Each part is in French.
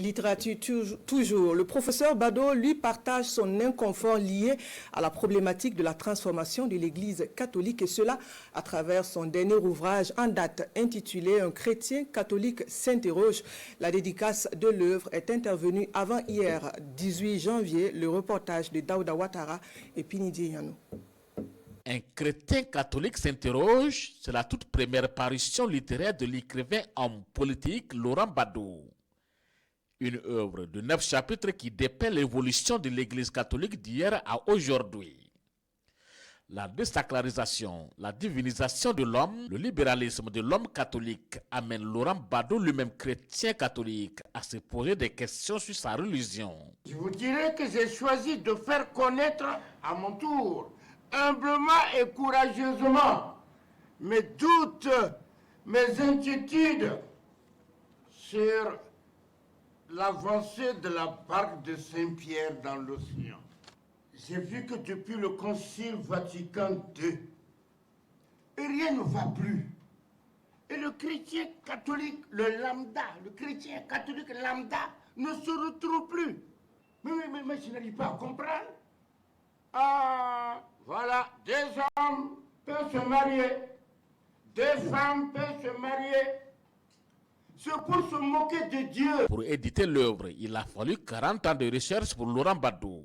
Littérature toujours. Le professeur Bado lui partage son inconfort lié à la problématique de la transformation de l'Église catholique et cela à travers son dernier ouvrage en date intitulé « Un chrétien catholique s'interroge ». La dédicace de l'œuvre est intervenue avant hier, 18 janvier, le reportage de Daouda Ouattara et Pinidi Yanou. Un chrétien catholique s'interroge, c'est la toute première parution littéraire de l'écrivain homme politique Laurent Bado. Une œuvre de 9 chapitres qui dépeint l'évolution de l'Église catholique d'hier à aujourd'hui. La désacralisation, la divinisation de l'homme, le libéralisme de l'homme catholique amène Laurent Bado, lui-même chrétien catholique, à se poser des questions sur sa religion. Je vous dirais que j'ai choisi de faire connaître à mon tour, humblement et courageusement, mes doutes, mes inquiétudes sur l'avancée de la barque de Saint-Pierre dans l'océan. J'ai vu que depuis le Concile Vatican II, rien ne va plus. Et le chrétien catholique, le chrétien catholique lambda ne se retrouve plus. Mais je n'arrive pas à comprendre. Ah, voilà, des hommes peuvent se marier, des femmes peuvent se marier. C'est pour se moquer de Dieu. Pour éditer l'œuvre, il a fallu 40 ans de recherche pour Laurent Bado.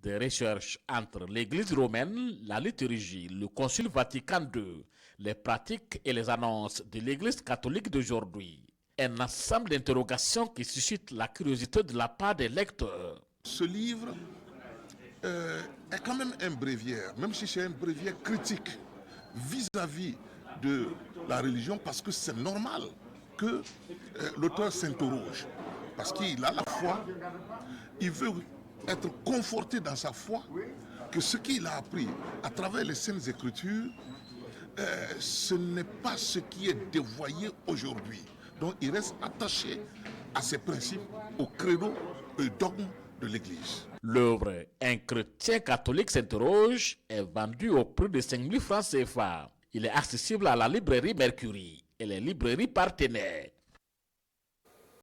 Des recherches entre l'Église romaine, la liturgie, le Concile Vatican II, les pratiques et les annonces de l'Église catholique d'aujourd'hui. Un ensemble d'interrogations qui suscitent la curiosité de la part des lecteurs. Ce livre est quand même un bréviaire, même si c'est un bréviaire critique vis-à-vis de la religion, parce que c'est normal que l'auteur s'interroge, parce qu'il a la foi, il veut être conforté dans sa foi, que ce qu'il a appris à travers les Saintes Écritures, ce n'est pas ce qui est dévoyé aujourd'hui. Donc il reste attaché à ses principes, au credo et dogme de l'Église. L'œuvre « Un chrétien catholique s'interroge » est vendue au prix de 5 000 francs CFA. Il est accessible à la librairie Mercury et les librairies partenaires.